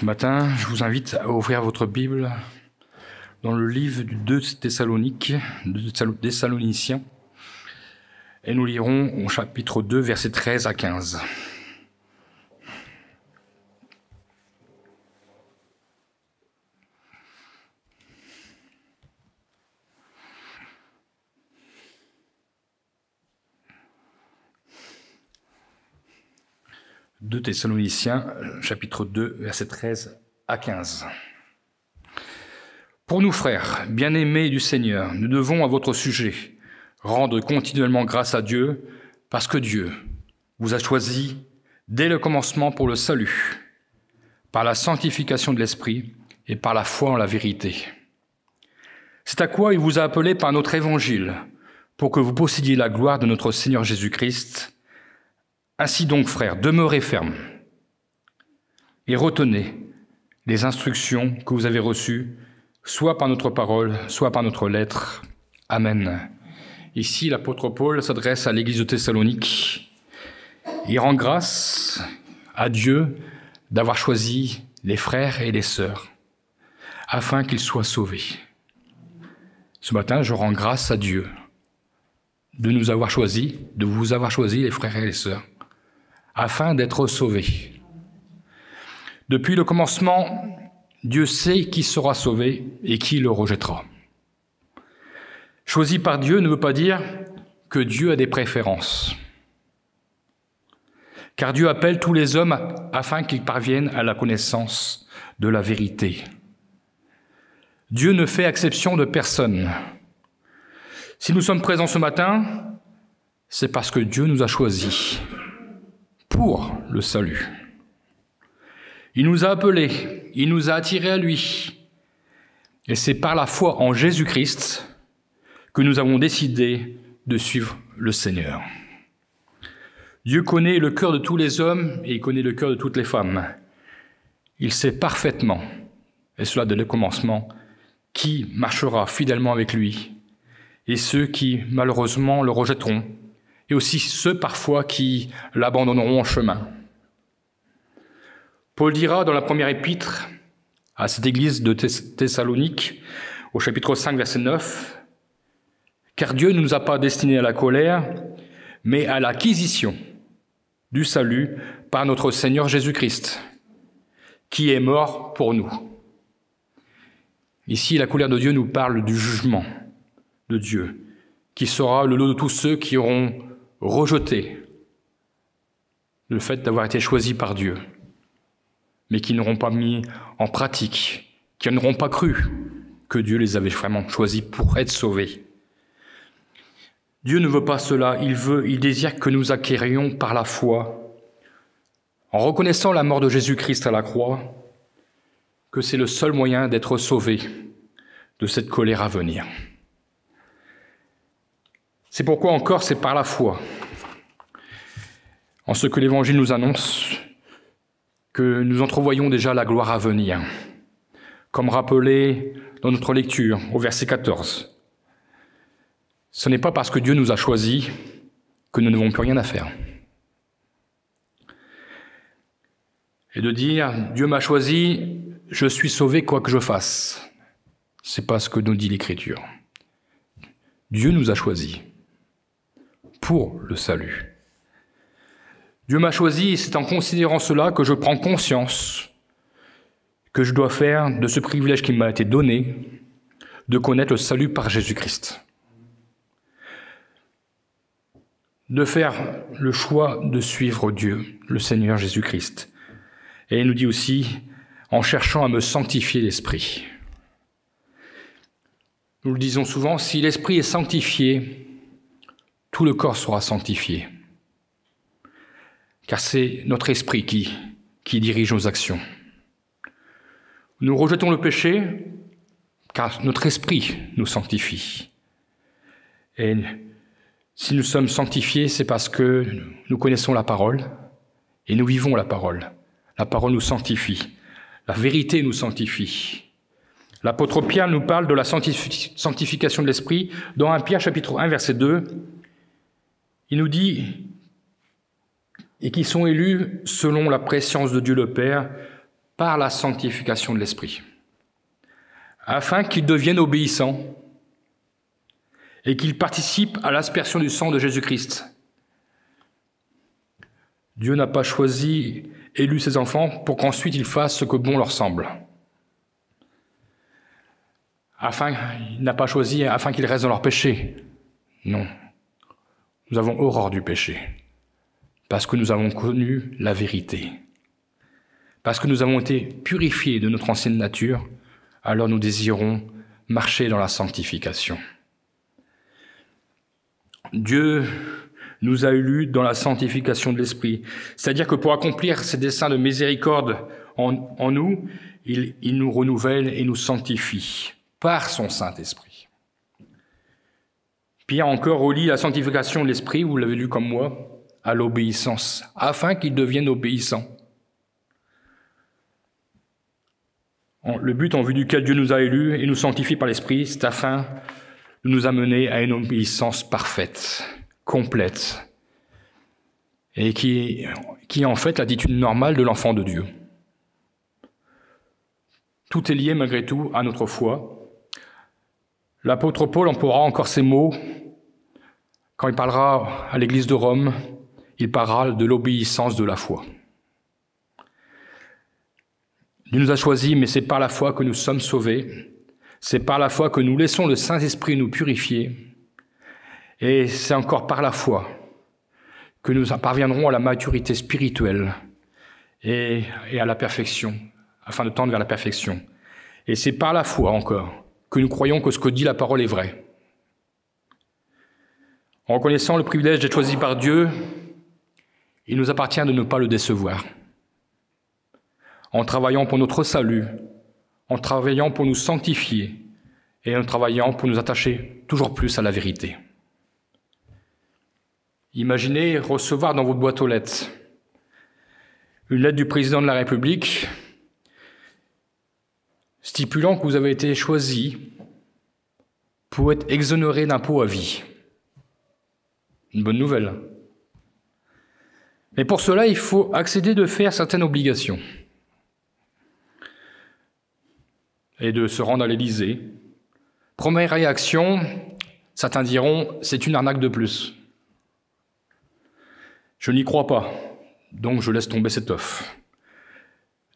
Ce matin, je vous invite à ouvrir votre Bible dans le livre du 2 Thessaloniciens, et nous lirons au chapitre 2, versets 13 à 15. « 2 Thessaloniciens, chapitre 2, versets 13 à 15. Pour nous, frères, bien-aimés du Seigneur, nous devons à votre sujet rendre continuellement grâce à Dieu, parce que Dieu vous a choisi dès le commencement pour le salut, par la sanctification de l'Esprit et par la foi en la vérité. C'est à quoi il vous a appelé par notre évangile, pour que vous possédiez la gloire de notre Seigneur Jésus-Christ. Ainsi donc, frères, demeurez fermes et retenez les instructions que vous avez reçues, soit par notre parole, soit par notre lettre. Amen. » Ici, l'apôtre Paul s'adresse à l'église de Thessalonique. Il rend grâce à Dieu d'avoir choisi les frères et les sœurs afin qu'ils soient sauvés. Ce matin, je rends grâce à Dieu de nous avoir choisis, de vous avoir choisis, les frères et les sœurs, afin d'être sauvés. Depuis le commencement, Dieu sait qui sera sauvé et qui le rejettera. Choisi par Dieu ne veut pas dire que Dieu a des préférences. Car Dieu appelle tous les hommes afin qu'ils parviennent à la connaissance de la vérité. Dieu ne fait exception de personne. Si nous sommes présents ce matin, c'est parce que Dieu nous a choisis pour le salut. Il nous a appelés, il nous a attirés à lui. Et c'est par la foi en Jésus-Christ que nous avons décidé de suivre le Seigneur. Dieu connaît le cœur de tous les hommes et il connaît le cœur de toutes les femmes. Il sait parfaitement, et cela dès le commencement, qui marchera fidèlement avec lui et ceux qui malheureusement le rejetteront, et aussi ceux parfois qui l'abandonneront en chemin. Paul dira dans la première épître à cette église de Thessalonique, au chapitre 5, verset 9, « Car Dieu ne nous a pas destinés à la colère, mais à l'acquisition du salut par notre Seigneur Jésus-Christ, qui est mort pour nous. » Ici, la colère de Dieu nous parle du jugement de Dieu, qui sera le lot de tous ceux qui auront rejeté le fait d'avoir été choisis par Dieu, mais qui n'auront pas mis en pratique, qui n'auront pas cru que Dieu les avait vraiment choisis pour être sauvés. Dieu ne veut pas cela, il désire que nous acquérions par la foi, en reconnaissant la mort de Jésus-Christ à la croix, que c'est le seul moyen d'être sauvés de cette colère à venir. C'est pourquoi encore c'est par la foi, en ce que l'Évangile nous annonce, que nous entrevoyons déjà la gloire à venir, comme rappelé dans notre lecture au verset 14. Ce n'est pas parce que Dieu nous a choisis que nous n'avons plus rien à faire. Et de dire « Dieu m'a choisi, je suis sauvé quoi que je fasse », c'est pas ce que nous dit l'Écriture. Dieu nous a choisis pour le salut. Dieu m'a choisi et c'est en considérant cela que je prends conscience que je dois faire de ce privilège qui m'a été donné de connaître le salut par Jésus-Christ. De faire le choix de suivre Dieu, le Seigneur Jésus-Christ. Et il nous dit aussi, en cherchant à me sanctifier l'esprit. Nous le disons souvent, si l'esprit est sanctifié, tout le corps sera sanctifié. Car c'est notre esprit qui dirige nos actions. Nous rejetons le péché, car notre esprit nous sanctifie. Et si nous sommes sanctifiés, c'est parce que nous connaissons la parole et nous vivons la parole. La parole nous sanctifie. La vérité nous sanctifie. L'apôtre Pierre nous parle de la sanctification de l'esprit. Dans 1 Pierre chapitre 1, verset 2, il nous dit « Et qui sont élus selon la préscience de Dieu le Père par la sanctification de l'Esprit, afin qu'ils deviennent obéissants et qu'ils participent à l'aspersion du sang de Jésus-Christ. Dieu n'a pas élu ses enfants pour qu'ensuite ils fassent ce que bon leur semble. Il n'a pas choisi afin qu'ils restent dans leur péché. Non. Nous avons horreur du péché, parce que nous avons connu la vérité. Parce que nous avons été purifiés de notre ancienne nature, alors nous désirons marcher dans la sanctification. Dieu nous a élus dans la sanctification de l'Esprit. C'est-à-dire que pour accomplir ses desseins de miséricorde en nous, il nous renouvelle et nous sanctifie par son Saint-Esprit. Pierre encore relie la sanctification de l'Esprit, vous l'avez lu comme moi, à l'obéissance, afin qu'ils deviennent obéissants. Le but en vue duquel Dieu nous a élus et nous sanctifie par l'Esprit, c'est afin de nous amener à une obéissance parfaite, complète, et qui est en fait l'attitude normale de l'enfant de Dieu. Tout est lié malgré tout à notre foi. L'apôtre Paul emploiera encore ces mots quand il parlera à l'église de Rome, il parlera de l'obéissance de la foi. Dieu nous a choisis, mais c'est par la foi que nous sommes sauvés. C'est par la foi que nous laissons le Saint-Esprit nous purifier. Et c'est encore par la foi que nous parviendrons à la maturité spirituelle et à la perfection, afin de tendre vers la perfection. Et c'est par la foi encore que nous croyons que ce que dit la parole est vrai. En reconnaissant le privilège d'être choisi par Dieu, il nous appartient de ne pas le décevoir. En travaillant pour notre salut, en travaillant pour nous sanctifier et en travaillant pour nous attacher toujours plus à la vérité. Imaginez recevoir dans votre boîte aux lettres une lettre du président de la République stipulant que vous avez été choisi pour être exonéré d'impôts à vie. Une bonne nouvelle. Mais pour cela, il faut accéder de faire certaines obligations et de se rendre à l'Élysée. Première réaction, certains diront, c'est une arnaque de plus. Je n'y crois pas, donc je laisse tomber cette offre.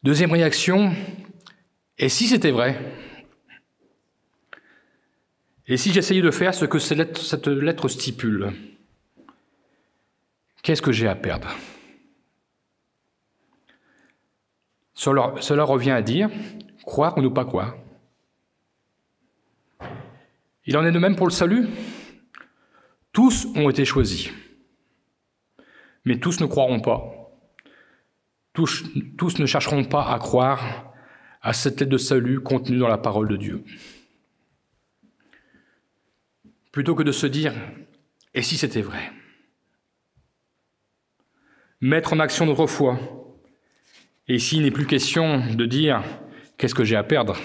Deuxième réaction, et si c'était vrai? Et si j'essayais de faire ce que cette lettre stipule? Qu'est-ce que j'ai à perdre? Cela revient à dire, croire ou ne pas croire. Il en est de même pour le salut. Tous ont été choisis. Mais tous ne croiront pas. Tous ne chercheront pas à croire à cette lettre de salut contenue dans la parole de Dieu. Plutôt que de se dire « et si c'était vrai ?» Mettre en action notre foi. Et s'il n'est plus question de dire « qu'est-ce que j'ai à perdre ?»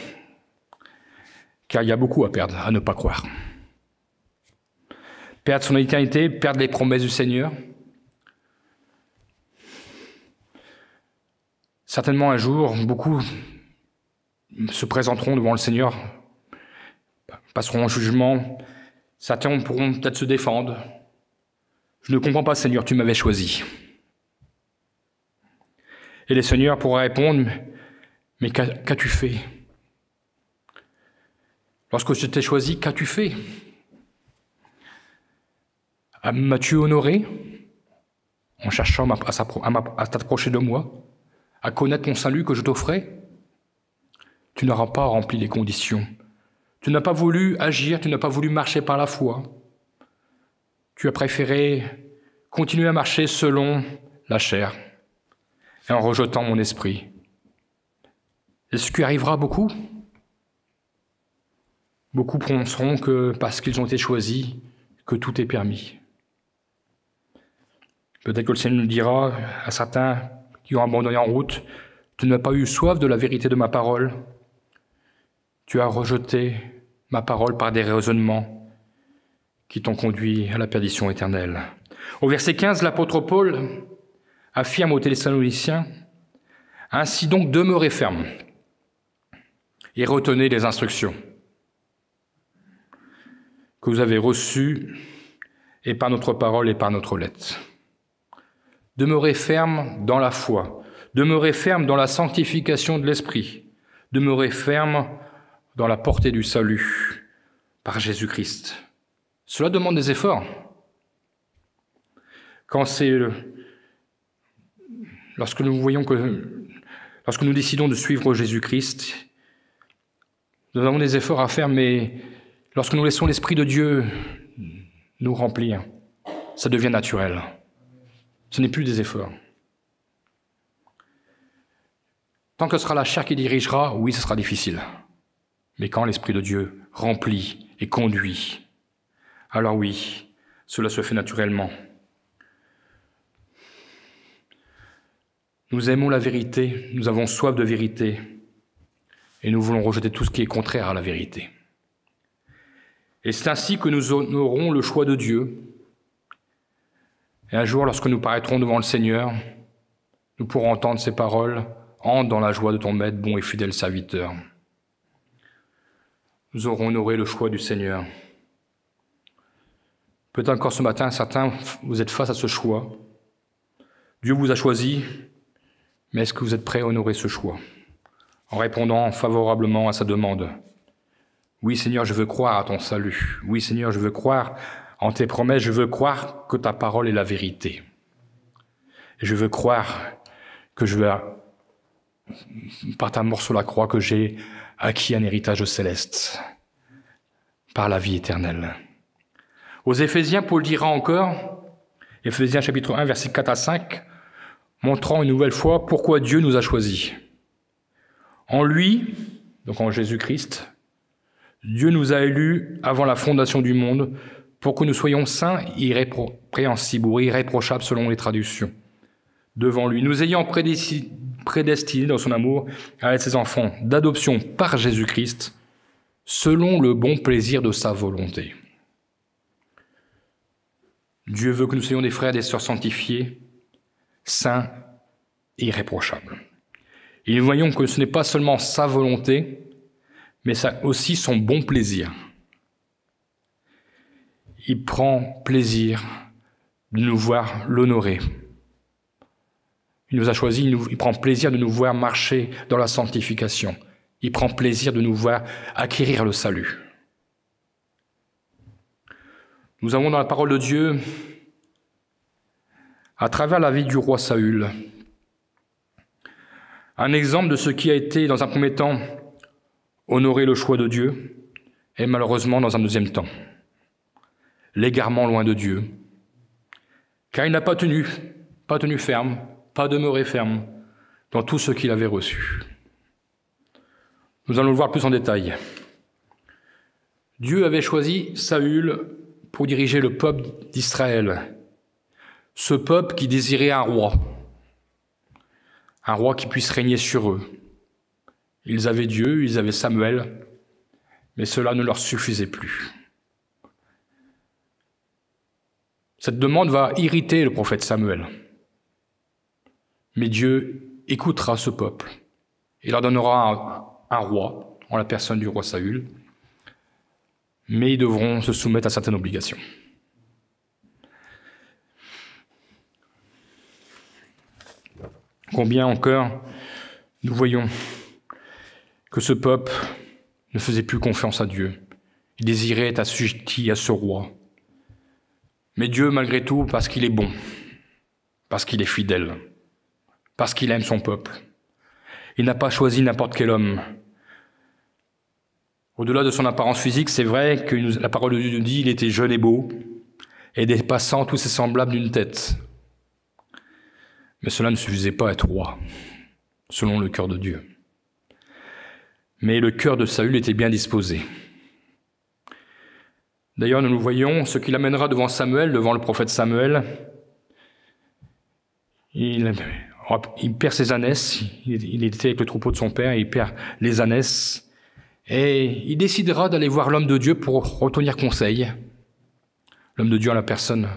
Car il y a beaucoup à perdre, à ne pas croire. Perdre son éternité, perdre les promesses du Seigneur. Certainement un jour, beaucoup se présenteront devant le Seigneur, passeront en jugement. Certains pourront peut-être se défendre. Je ne comprends pas, Seigneur, tu m'avais choisi. Et les seigneurs pourraient répondre, mais qu'as-tu fait? Lorsque je t'ai choisi, qu'as-tu fait? M'as-tu honoré en cherchant à t'approcher de moi, à connaître mon salut que je t'offrais? Tu n'auras pas rempli les conditions. Tu n'as pas voulu agir, tu n'as pas voulu marcher par la foi. Tu as préféré continuer à marcher selon la chair et en rejetant mon esprit. Est-ce qu'il arrivera à beaucoup? Beaucoup penseront que parce qu'ils ont été choisis, que tout est permis. Peut-être que le Seigneur nous dira à certains qui ont abandonné en route, tu n'as pas eu soif de la vérité de ma parole. Tu as rejeté ma parole par des raisonnements qui t'ont conduit à la perdition éternelle. Au verset 15, l'apôtre Paul affirme aux Thessaloniciens, Ainsi donc, demeurez fermes et retenez les instructions que vous avez reçues et par notre parole et par notre lettre. Demeurez fermes dans la foi, demeurez fermes dans la sanctification de l'esprit, demeurez fermes dans la portée du salut par Jésus-Christ. Cela demande des efforts. Lorsque nous décidons de suivre Jésus-Christ, nous avons des efforts à faire, mais lorsque nous laissons l'Esprit de Dieu nous remplir, ça devient naturel. Ce n'est plus des efforts. Tant que ce sera la chair qui dirigera, oui, ce sera difficile. Mais quand l'Esprit de Dieu remplit et conduit, alors oui, cela se fait naturellement. Nous aimons la vérité, nous avons soif de vérité, et nous voulons rejeter tout ce qui est contraire à la vérité. Et c'est ainsi que nous aurons le choix de Dieu. Et un jour, lorsque nous paraîtrons devant le Seigneur, nous pourrons entendre ces paroles « Entre dans la joie de ton maître, bon et fidèle serviteur ». Nous aurons honoré le choix du Seigneur. Peut-être encore ce matin, certains, vous êtes face à ce choix. Dieu vous a choisi, mais est-ce que vous êtes prêts à honorer ce choix en répondant favorablement à sa demande? Oui, Seigneur, je veux croire à ton salut. Oui, Seigneur, je veux croire en tes promesses. Je veux croire que ta parole est la vérité. Et je veux croire que par ta mort sur la croix, que j'ai acquis un héritage céleste par la vie éternelle. Aux Éphésiens, Paul dira encore, Éphésiens chapitre 1, versets 4 à 5, montrant une nouvelle fois pourquoi Dieu nous a choisis. En lui, donc en Jésus-Christ, Dieu nous a élus avant la fondation du monde pour que nous soyons saints, irrépréhensibles ou irréprochables selon les traductions. Devant lui, nous ayant prédestinés dans son amour à être ses enfants d'adoption par Jésus-Christ, selon le bon plaisir de sa volonté. Dieu veut que nous soyons des frères et des sœurs sanctifiés, saints et irréprochables. Et nous voyons que ce n'est pas seulement sa volonté, mais aussi son bon plaisir. Il prend plaisir de nous voir l'honorer. Il nous a choisis, il prend plaisir de nous voir marcher dans la sanctification. Il prend plaisir de nous voir acquérir le salut. Nous avons dans la parole de Dieu, à travers la vie du roi Saül, un exemple de ce qui a été, dans un premier temps, honorer le choix de Dieu, et malheureusement, dans un deuxième temps, l'égarement loin de Dieu, car il n'a pas tenu ferme, pas demeuré ferme dans tout ce qu'il avait reçu. Nous allons le voir plus en détail. Dieu avait choisi Saül pour diriger le peuple d'Israël, ce peuple qui désirait un roi qui puisse régner sur eux. Ils avaient Dieu, ils avaient Samuel, mais cela ne leur suffisait plus. Cette demande va irriter le prophète Samuel. Mais Dieu écoutera ce peuple et leur donnera un roi, en la personne du roi Saül, mais ils devront se soumettre à certaines obligations. Combien encore nous voyons que ce peuple ne faisait plus confiance à Dieu. Il désirait être assujetti à ce roi. Mais Dieu, malgré tout, parce qu'il est bon, parce qu'il est fidèle, parce qu'il aime son peuple, il n'a pas choisi n'importe quel homme. Au-delà de son apparence physique, c'est vrai que la parole de Dieu nous dit qu'il était jeune et beau, et dépassant tous ses semblables d'une tête. Mais cela ne suffisait pas à être roi, selon le cœur de Dieu. Mais le cœur de Saül était bien disposé. D'ailleurs, nous voyons ce qui l'amènera devant Samuel, devant le prophète Samuel. Il perd ses ânesses, il était avec le troupeau de son père, il perd les ânesses, et il décidera d'aller voir l'homme de Dieu pour retenir conseil. L'homme de Dieu en la personne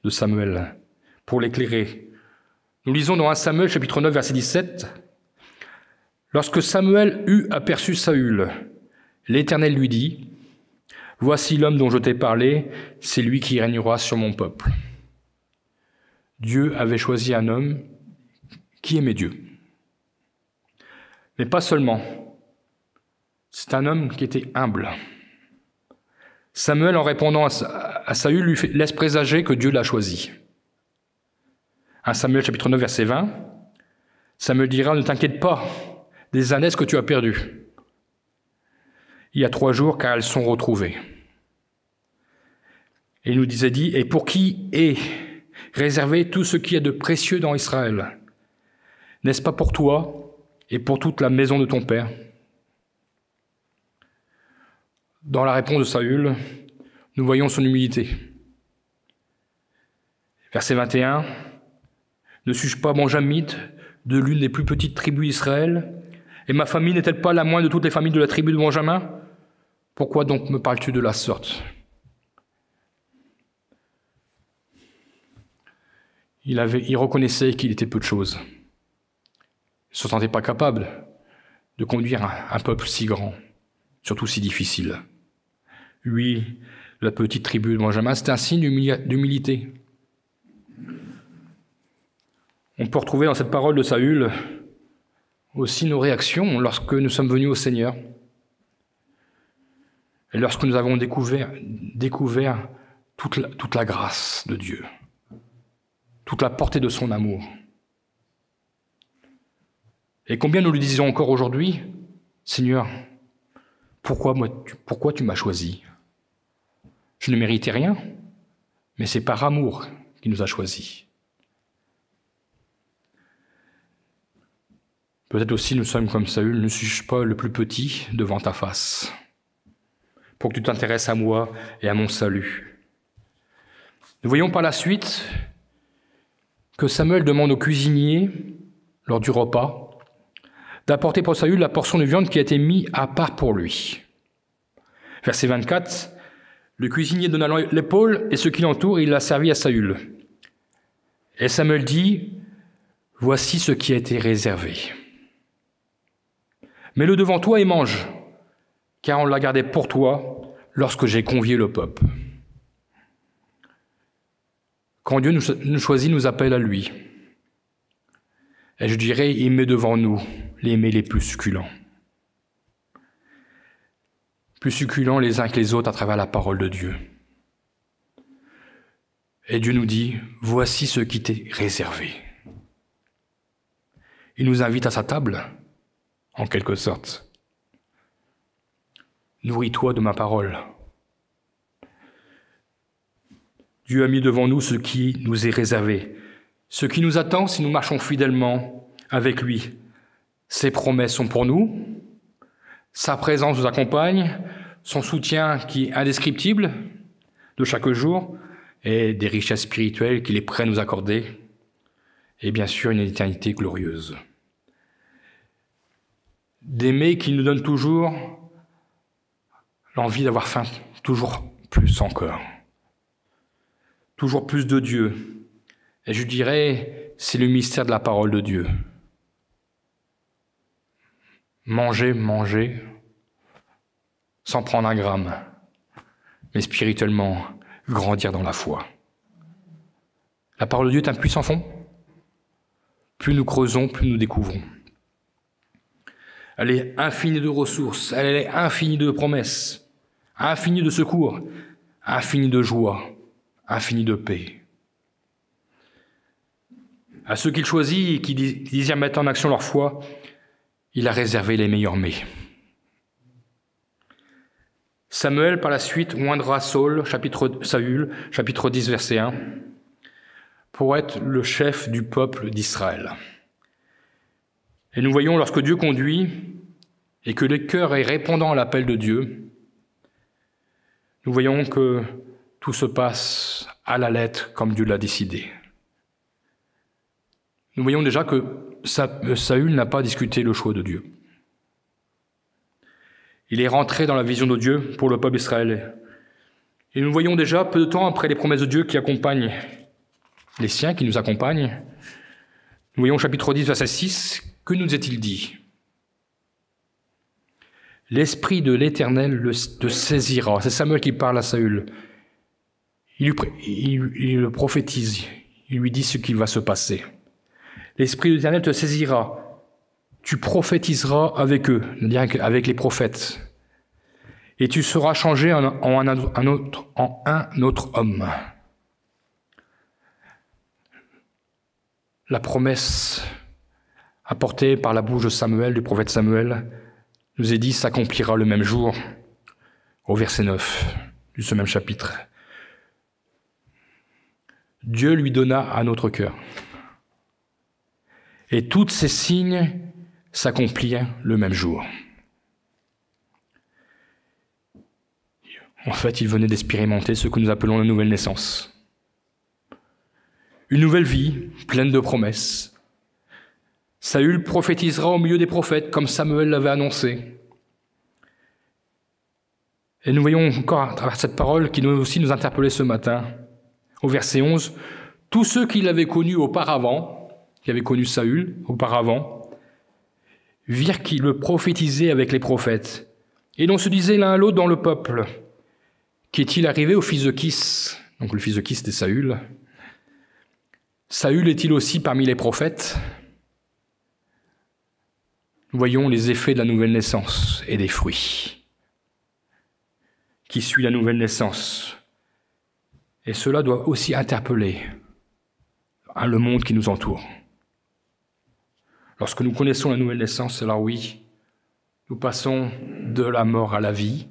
de Samuel, pour l'éclairer. Nous lisons dans 1 Samuel, chapitre 9, verset 17, Lorsque Samuel eut aperçu Saül, l'Éternel lui dit, « Voici l'homme dont je t'ai parlé, c'est lui qui régnera sur mon peuple. » Dieu avait choisi un homme qui aimait Dieu. Mais pas seulement. C'est un homme qui était humble. Samuel, en répondant à Saül, lui laisse présager que Dieu l'a choisi. 1 Samuel chapitre 9, verset 20, Samuel dira, « Ne t'inquiète pas des ânesses que tu as perdues. Il y a 3 jours, car elles sont retrouvées. » Et il nous disait, dit, « Et pour qui est réservé tout ce qui est de précieux dans Israël? N'est-ce pas pour toi et pour toute la maison de ton père ?» Dans la réponse de Saül, nous voyons son humilité. Verset 21, « Ne suis-je pas benjamite de l'une des plus petites tribus d'Israël? Et ma famille n'est-elle pas la moindre de toutes les familles de la tribu de Benjamin? Pourquoi donc me parles-tu de la sorte ?» Il reconnaissait qu'il était peu de choses. Il ne se sentait pas capable de conduire un peuple si grand, surtout si difficile. Lui, la petite tribu de Benjamin, c'est un signe d'humilité. On peut retrouver dans cette parole de Saül aussi nos réactions lorsque nous sommes venus au Seigneur et lorsque nous avons découvert toute la grâce de Dieu, toute la portée de son amour. Et combien nous lui disons encore aujourd'hui, « Seigneur, pourquoi tu m'as choisi? Je ne méritais rien, mais c'est par amour qu'il nous a choisis. » Peut-être aussi nous sommes comme Saül, ne suis-je pas le plus petit devant ta face, pour que tu t'intéresses à moi et à mon salut. Nous voyons par la suite que Samuel demande au cuisinier, lors du repas, d'apporter pour Saül la portion de viande qui a été mise à part pour lui. Verset 24, le cuisinier donna l'épaule et ce qui l'entoure, et il l'a servi à Saül. Et Samuel dit, « Voici ce qui a été réservé. Mets-le devant toi et mange, car on l'a gardé pour toi lorsque j'ai convié le peuple. » Quand Dieu nous choisit, nous appelle à lui. Et je dirais, il met devant nous les mets les plus succulents. Plus succulents les uns que les autres à travers la parole de Dieu. Et Dieu nous dit, voici ce qui t'est réservé. Il nous invite à sa table, en quelque sorte. Nourris-toi de ma parole. Dieu a mis devant nous ce qui nous est réservé, ce qui nous attend si nous marchons fidèlement avec lui. Ses promesses sont pour nous, sa présence nous accompagne, son soutien qui est indescriptible de chaque jour, et des richesses spirituelles qu'il est prêt à nous accorder, et bien sûr une éternité glorieuse. D'aimer qu'il nous donne toujours l'envie d'avoir faim, toujours plus encore. Toujours plus de Dieu. Et je dirais, c'est le mystère de la parole de Dieu. Manger, sans prendre un gramme, mais spirituellement, grandir dans la foi. La parole de Dieu est un puits sans fond. Plus nous creusons, plus nous découvrons. Elle est infinie de ressources, elle est infinie de promesses, infinie de secours, infinie de joie, infinie de paix. À ceux qu'il choisit et qui désirent mettre en action leur foi, il a réservé les meilleurs mets. Samuel, par la suite, oindra Saül, chapitre 10, verset 1, pour être le chef du peuple d'Israël. Et nous voyons, lorsque Dieu conduit et que le cœur est répondant à l'appel de Dieu, nous voyons que tout se passe à la lettre comme Dieu l'a décidé. Nous voyons déjà que Saül n'a pas discuté le choix de Dieu. Il est rentré dans la vision de Dieu pour le peuple d'Israël. Et nous voyons déjà, peu de temps après les promesses de Dieu qui accompagnent les siens, qui nous accompagnent, nous voyons au chapitre 10, verset 6, que nous est-il dit? l'Esprit de l'Éternel te saisira. C'est Samuel qui parle à Saül. Il le prophétise, il lui dit ce qui va se passer. L'Esprit de l'Éternel te saisira. Tu prophétiseras avec eux, c'est-à-dire avec les prophètes. Et tu seras changé en un autre homme. La promesse apportée par la bouche de Samuel, du prophète Samuel, nous est dit s'accomplira le même jour, au verset 9 de ce même chapitre. Dieu lui donna un autre cœur. Et tous ces signes s'accomplirent le même jour. En fait, il venait d'expérimenter ce que nous appelons la nouvelle naissance. Une nouvelle vie, pleine de promesses. Saül prophétisera au milieu des prophètes, comme Samuel l'avait annoncé. Et nous voyons encore à travers cette parole qui nous aussi nous interpellait ce matin, au verset 11, tous ceux qui l'avaient connu auparavant, qui avaient connu Saül auparavant, virent qu'il le prophétisait avec les prophètes. Et l'on se disait l'un à l'autre dans le peuple, qu'est-il arrivé au fils de Kis? Donc le fils de Kis était Saül. Saül est-il aussi parmi les prophètes? Nous voyons les effets de la nouvelle naissance et des fruits qui suit la nouvelle naissance. Et cela doit aussi interpeller le monde qui nous entoure. Lorsque nous connaissons la nouvelle naissance, alors oui, nous passons de la mort à la vie.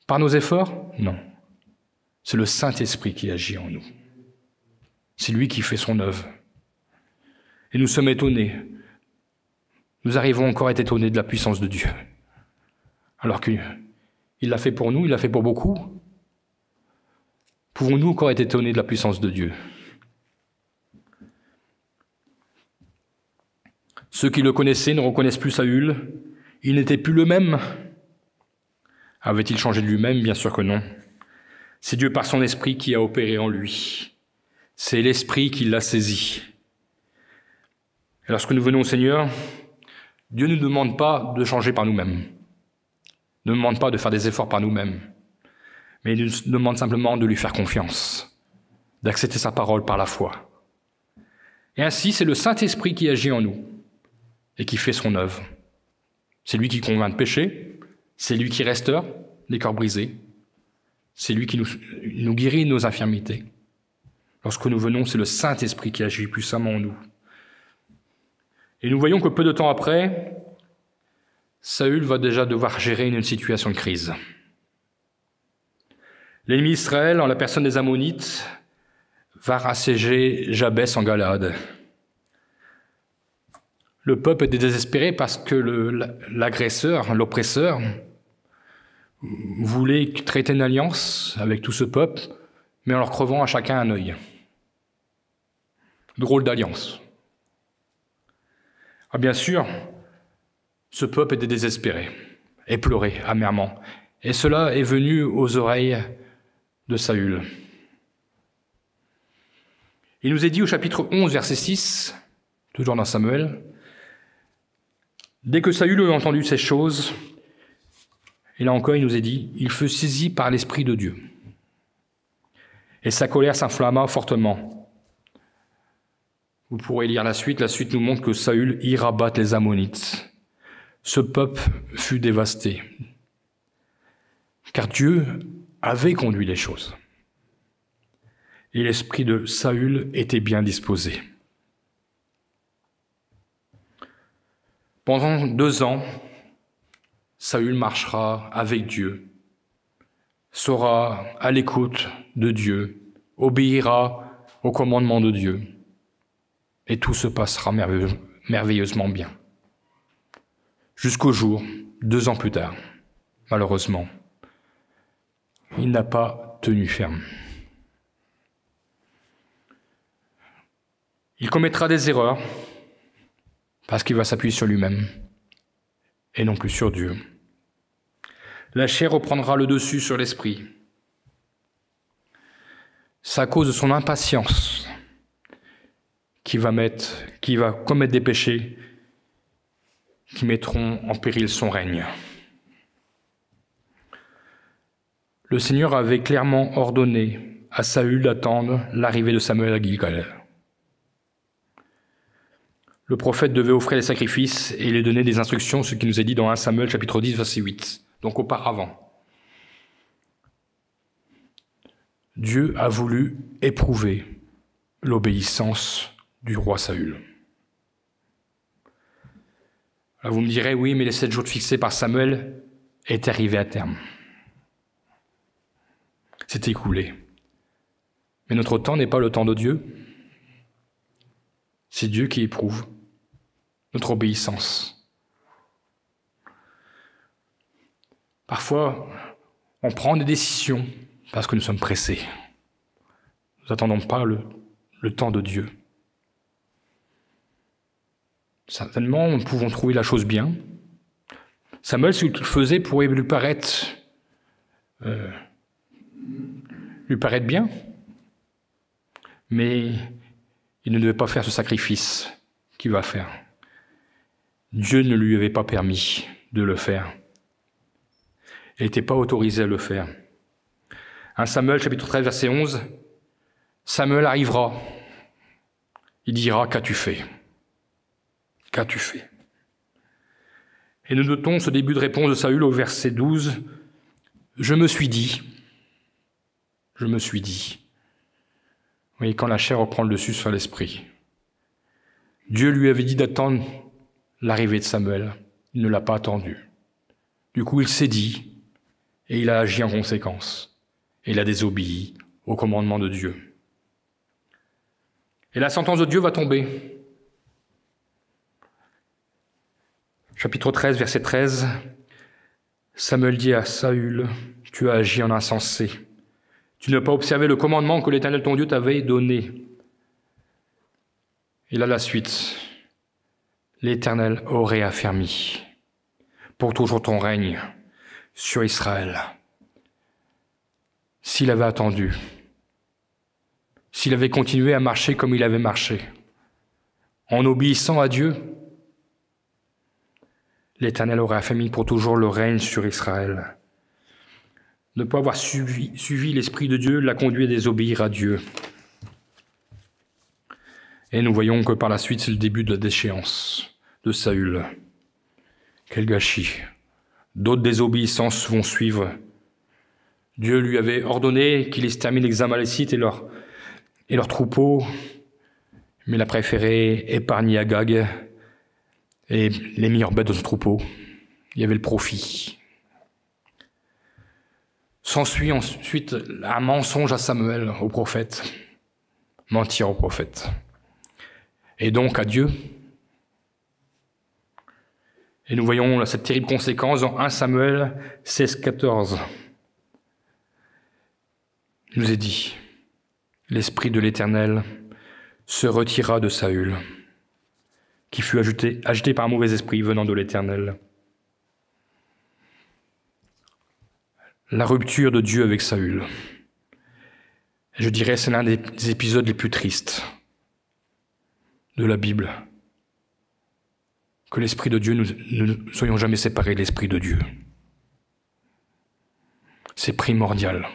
Par nos efforts? Non. C'est le Saint-Esprit qui agit en nous. C'est lui qui fait son œuvre. Et nous sommes étonnés. Nous arrivons encore à être étonnés de la puissance de Dieu. Alors qu'il l'a fait pour nous, il l'a fait pour beaucoup. Pouvons-nous encore être étonnés de la puissance de Dieu? Ceux qui le connaissaient ne reconnaissent plus Saül. Il n'était plus le même. Avait-il changé de lui-même? Bien sûr que non. C'est Dieu par son esprit qui a opéré en lui. C'est l'esprit qui l'a saisi. Et lorsque nous venons au Seigneur, Dieu ne nous demande pas de changer par nous-mêmes. Ne nous demande pas de faire des efforts par nous-mêmes. Mais il nous demande simplement de lui faire confiance, d'accepter sa parole par la foi. Et ainsi, c'est le Saint-Esprit qui agit en nous et qui fait son œuvre. C'est lui qui convainc de péché, c'est lui qui restaure les cœurs brisés, c'est lui qui nous guérit de nos infirmités. Lorsque nous venons, c'est le Saint-Esprit qui agit puissamment en nous. Et nous voyons que peu de temps après, Saül va déjà devoir gérer une situation de crise. L'ennemi d'Israël, en la personne des Ammonites, va assiéger Jabès en Galade. Le peuple était désespéré parce que l'agresseur, l'oppresseur, voulait traiter une alliance avec tout ce peuple, mais en leur crevant à chacun un œil. Drôle d'alliance. Ah, bien sûr, ce peuple était désespéré et pleurait amèrement. Et cela est venu aux oreilles de Saül. Il nous est dit au chapitre 11, verset 6, toujours dans Samuel, « Dès que Saül eut entendu ces choses, et là encore il nous est dit, il fut saisi par l'Esprit de Dieu. Et sa colère s'inflamma fortement. » Vous pourrez lire la suite. La suite nous montre que Saül ira battre les Ammonites. Ce peuple fut dévasté, car Dieu avait conduit les choses. Et l'esprit de Saül était bien disposé. Pendant 2 ans, Saül marchera avec Dieu, sera à l'écoute de Dieu, obéira au commandement de Dieu. Et tout se passera merveilleusement bien. Jusqu'au jour, 2 ans plus tard, malheureusement, il n'a pas tenu ferme. Il commettra des erreurs parce qu'il va s'appuyer sur lui-même et non plus sur Dieu. La chair reprendra le dessus sur l'esprit. C'est à cause de son impatience qu'il va commettre des péchés qui mettront en péril son règne. Le Seigneur avait clairement ordonné à Saül d'attendre l'arrivée de Samuel à Gilgal. Le prophète devait offrir les sacrifices et lui donner des instructions, ce qui nous est dit dans 1 Samuel chapitre 10, verset 8, donc auparavant. Dieu a voulu éprouver l'obéissance du roi Saül. Alors vous me direz, oui, mais les 7 jours fixés par Samuel est arrivé à terme. C'est écoulé. Mais notre temps n'est pas le temps de Dieu. C'est Dieu qui éprouve notre obéissance. Parfois, on prend des décisions parce que nous sommes pressés. Nous n'attendons pas le temps de Dieu. Certainement, nous pouvons trouver la chose bien. Samuel, ce qu'il faisait pourrait lui paraître bien, mais il ne devait pas faire ce sacrifice qu'il va faire. Dieu ne lui avait pas permis de le faire. Il n'était pas autorisé à le faire. 1 Samuel, chapitre 13, verset 11, Samuel arrivera. Il dira, qu'as-tu fait ? Qu'as-tu fait ? Et nous notons ce début de réponse de Saül au verset 12. Je me suis dit. Vous voyez, quand la chair reprend le dessus sur l'esprit. Dieu lui avait dit d'attendre l'arrivée de Samuel. Il ne l'a pas attendu. Du coup, il s'est dit, et il a agi en conséquence. Et il a désobéi au commandement de Dieu. Et la sentence de Dieu va tomber. Chapitre 13, verset 13. Samuel dit à Saül, « Tu as agi en insensé. Tu n'as pas observé le commandement que l'Éternel ton Dieu t'avait donné. » Et là, la suite. « L'Éternel aurait affermi pour toujours ton règne sur Israël. » S'il avait attendu, s'il avait continué à marcher comme il avait marché, en obéissant à Dieu, l'Éternel aurait affermi pour toujours le règne sur Israël. Ne pas avoir suivi l'Esprit de Dieu l'a conduit à désobéir à Dieu. Et nous voyons que par la suite, c'est le début de la déchéance de Saül. Quel gâchis. D'autres désobéissances vont suivre. Dieu lui avait ordonné qu'il extermine les Amalécites et leurs troupeaux, mais il a préféré épargner Agag et les meilleures bêtes de son troupeau. Il y avait le profit. S'ensuit ensuite un mensonge à Samuel, au prophète. Mentir au prophète. Et donc à Dieu. Et nous voyons cette terrible conséquence dans 1 Samuel 16, 14. Il nous est dit, l'Esprit de l'Éternel se retira de Saül, qui fut agité par un mauvais esprit venant de l'Éternel. La rupture de Dieu avec Saül. Je dirais c'est l'un des épisodes les plus tristes de la Bible. Que l'Esprit de Dieu, nous ne soyons jamais séparés de l'Esprit de Dieu. C'est primordial.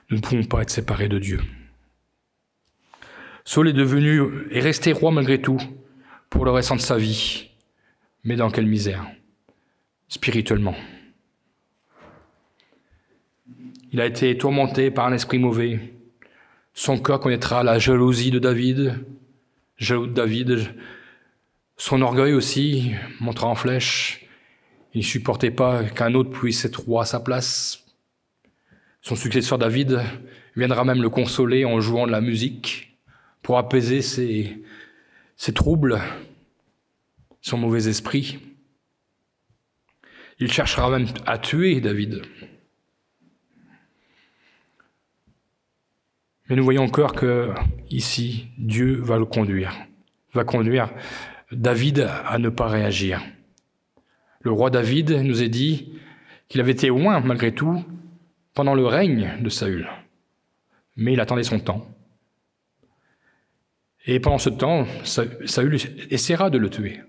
Nous ne pouvons pas être séparés de Dieu. Saül est resté roi malgré tout pour le restant de sa vie. Mais dans quelle misère, spirituellement. Il a été tourmenté par un esprit mauvais. Son cœur connaîtra la jalousie de David. Jaloux de David. Son orgueil aussi montra en flèche. Il ne supportait pas qu'un autre puisse être roi à sa place. Son successeur David viendra même le consoler en jouant de la musique pour apaiser ses troubles, son mauvais esprit. Il cherchera même à tuer David. Mais nous voyons encore que ici, Dieu va conduire David à ne pas réagir. Le roi David nous a dit qu'il avait été loin malgré tout pendant le règne de Saül. Mais il attendait son temps. Et pendant ce temps, Saül essaiera de le tuer.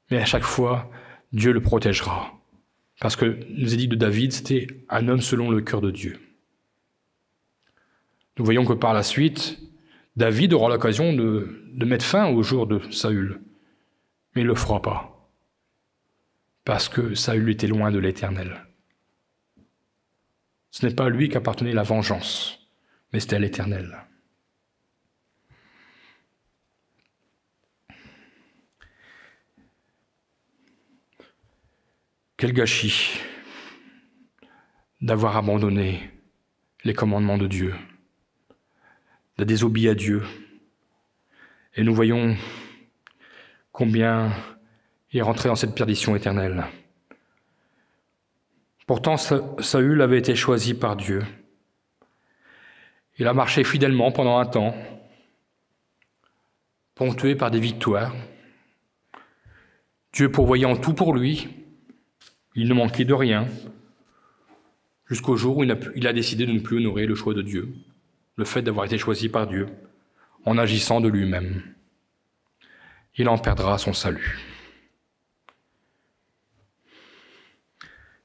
Mais à chaque fois, Dieu le protégera. Parce que nous est dit de David, c'était un homme selon le cœur de Dieu. Nous voyons que par la suite, David aura l'occasion de mettre fin au jour de Saül. Mais il ne le fera pas. Parce que Saül était loin de l'Éternel. Ce n'est pas à lui qu'appartenait la vengeance, mais c'était à l'Éternel. Quel gâchis d'avoir abandonné les commandements de Dieu, de désobéir à Dieu. Et nous voyons combien il est rentré dans cette perdition éternelle. Pourtant, Saül avait été choisi par Dieu. Il a marché fidèlement pendant un temps, ponctué par des victoires. Dieu pourvoyant tout pour lui, il ne manquait de rien, jusqu'au jour où il a décidé de ne plus honorer le choix de Dieu, le fait d'avoir été choisi par Dieu, en agissant de lui-même. Il en perdra son salut.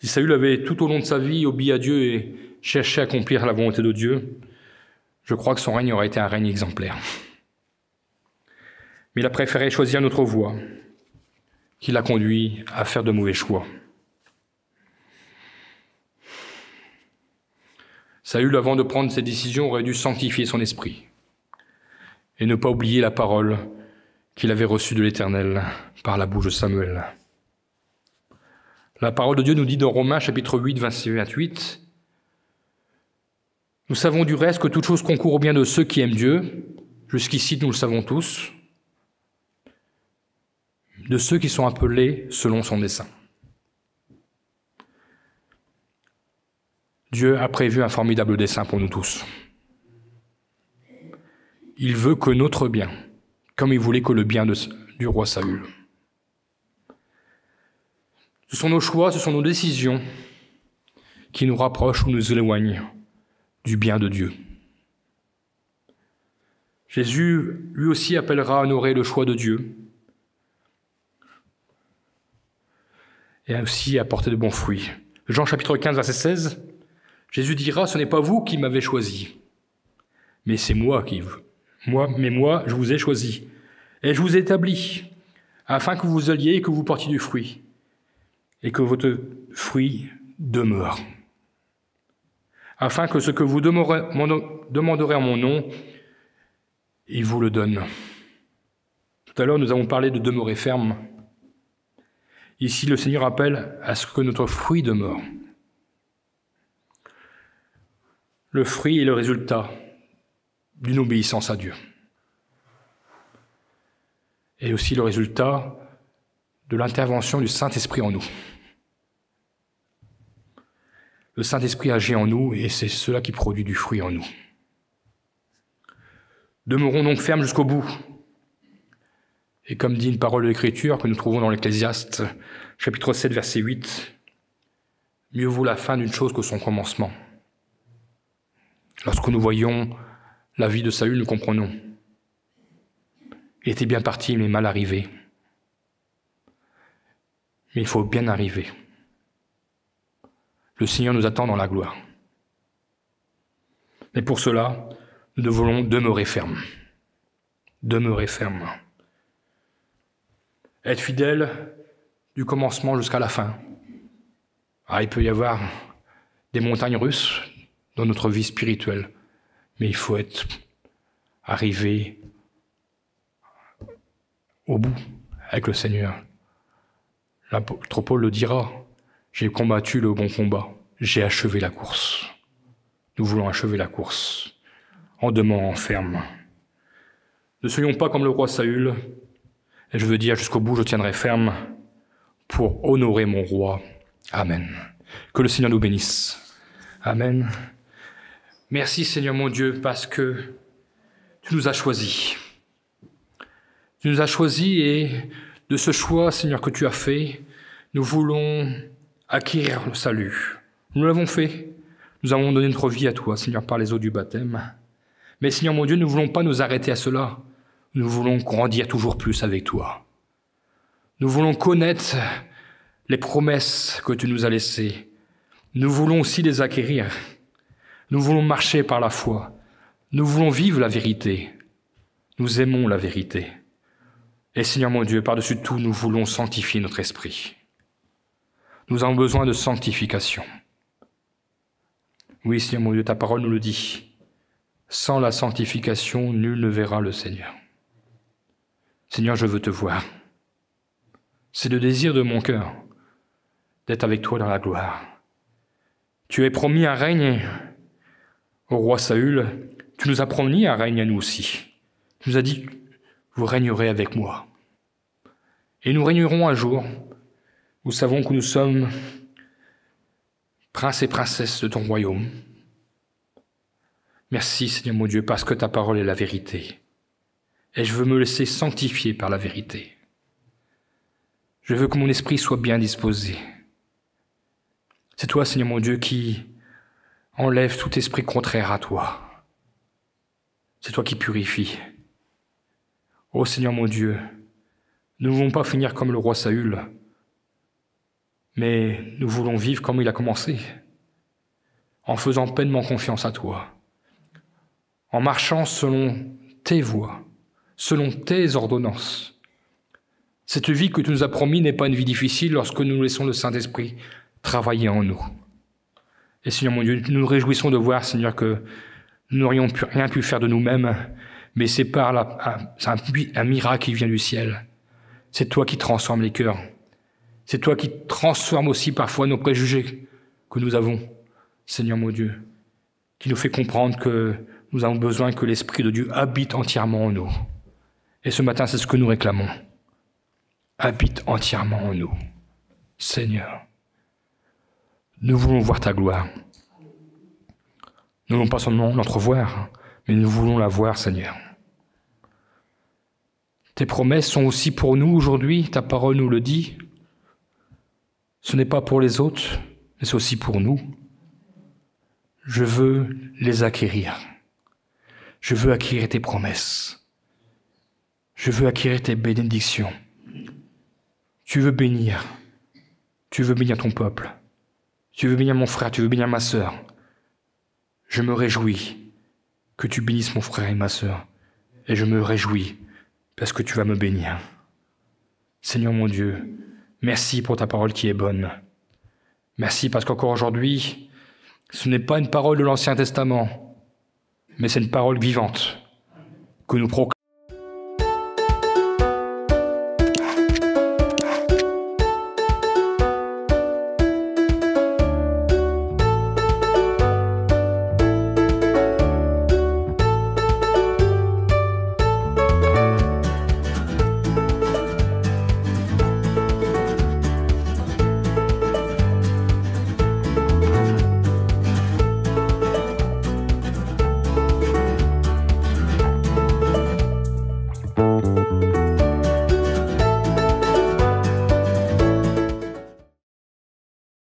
Si Saül avait tout au long de sa vie obéi à Dieu et cherché à accomplir la volonté de Dieu, je crois que son règne aurait été un règne exemplaire. Mais il a préféré choisir une autre voie, qui l'a conduit à faire de mauvais choix. Saül, avant de prendre ses décisions, aurait dû sanctifier son esprit et ne pas oublier la parole qu'il avait reçue de l'Éternel par la bouche de Samuel. La parole de Dieu nous dit dans Romains chapitre 8, verset 28, « Nous savons du reste que toute chose concourt au bien de ceux qui aiment Dieu, jusqu'ici nous le savons tous, de ceux qui sont appelés selon son dessein. » Dieu a prévu un formidable dessein pour nous tous. Il veut que notre bien, comme il voulait que le bien du roi Saül. Ce sont nos choix, ce sont nos décisions qui nous rapprochent ou nous éloignent du bien de Dieu. Jésus, lui aussi, appellera à honorer le choix de Dieu et aussi à porter de bons fruits. Jean chapitre 15, verset 16, Jésus dira « Ce n'est pas vous qui m'avez choisi, mais c'est moi, je vous ai choisi, et je vous ai établi, afin que vous alliez et que vous portiez du fruit, et que votre fruit demeure, afin que ce que vous demanderez en mon nom, il vous le donne. » Tout à l'heure, nous avons parlé de demeurer ferme. Ici, le Seigneur appelle à ce que notre fruit demeure. Le fruit est le résultat d'une obéissance à Dieu. Et aussi le résultat de l'intervention du Saint-Esprit en nous. Le Saint-Esprit agit en nous et c'est cela qui produit du fruit en nous. Demeurons donc fermes jusqu'au bout. Et comme dit une parole de l'Écriture que nous trouvons dans l'Ecclésiaste, chapitre 7, verset 8, « Mieux vaut la fin d'une chose que son commencement. » Lorsque nous voyons la vie de Saül, nous comprenons. Il était bien parti, mais mal arrivé. Mais il faut bien arriver. Le Seigneur nous attend dans la gloire. Mais pour cela, nous devons demeurer fermes. Demeurer fermes. Être fidèle du commencement jusqu'à la fin. Il peut y avoir des montagnes russes dans notre vie spirituelle, mais il faut être arrivé au bout avec le Seigneur. L'apôtre Paul le dira, « J'ai combattu le bon combat, j'ai achevé la course. » Nous voulons achever la course en demeurant ferme. Ne soyons pas comme le roi Saül, et je veux dire jusqu'au bout, je tiendrai ferme pour honorer mon roi. Amen. Que le Seigneur nous bénisse. Amen. Merci Seigneur mon Dieu, parce que tu nous as choisis. Tu nous as choisis et de ce choix, Seigneur, que tu as fait, nous voulons acquérir le salut. Nous l'avons fait. Nous avons donné notre vie à toi, Seigneur, par les eaux du baptême. Mais Seigneur mon Dieu, nous ne voulons pas nous arrêter à cela. Nous voulons grandir toujours plus avec toi. Nous voulons connaître les promesses que tu nous as laissées. Nous voulons aussi les acquérir. Nous voulons marcher par la foi. Nous voulons vivre la vérité. Nous aimons la vérité. Et Seigneur mon Dieu, par-dessus tout, nous voulons sanctifier notre esprit. Nous avons besoin de sanctification. Oui, Seigneur mon Dieu, ta parole nous le dit. Sans la sanctification, nul ne verra le Seigneur. Seigneur, je veux te voir. C'est le désir de mon cœur d'être avec toi dans la gloire. Tu as promis un règne au roi Saül. Tu nous as promis un règne à nous aussi. Tu nous as dit, vous régnerez avec moi. Et nous régnerons un jour. Nous savons que nous sommes princes et princesses de ton royaume. Merci, Seigneur mon Dieu, parce que ta parole est la vérité. Et je veux me laisser sanctifier par la vérité. Je veux que mon esprit soit bien disposé. C'est toi, Seigneur mon Dieu, qui enlève tout esprit contraire à toi. C'est toi qui purifies. Ô Seigneur mon Dieu, nous ne voulons pas finir comme le roi Saül, mais nous voulons vivre comme il a commencé, en faisant pleinement confiance à toi, en marchant selon tes voies, selon tes ordonnances. Cette vie que tu nous as promis n'est pas une vie difficile lorsque nous laissons le Saint-Esprit travailler en nous. Et Seigneur mon Dieu, nous nous réjouissons de voir, Seigneur, que nous n'aurions rien pu faire de nous-mêmes, mais c'est un miracle qui vient du ciel. C'est toi qui transformes les cœurs. C'est toi qui transformes aussi parfois nos préjugés que nous avons, Seigneur mon Dieu, qui nous fait comprendre que nous avons besoin que l'Esprit de Dieu habite entièrement en nous. Et ce matin, c'est ce que nous réclamons. Habite entièrement en nous, Seigneur. Nous voulons voir ta gloire. Nous ne voulons pas seulement l'entrevoir, mais nous voulons la voir, Seigneur. Tes promesses sont aussi pour nous aujourd'hui, ta parole nous le dit. Ce n'est pas pour les autres, mais c'est aussi pour nous. Je veux les acquérir. Je veux acquérir tes promesses. Je veux acquérir tes bénédictions. Tu veux bénir. Tu veux bénir ton peuple. Tu veux bénir mon frère, tu veux bénir ma sœur. Je me réjouis que tu bénisses mon frère et ma sœur. Et je me réjouis parce que tu vas me bénir. Seigneur mon Dieu, merci pour ta parole qui est bonne. Merci parce qu'encore aujourd'hui, ce n'est pas une parole de l'Ancien Testament, mais c'est une parole vivante que nous proclamons.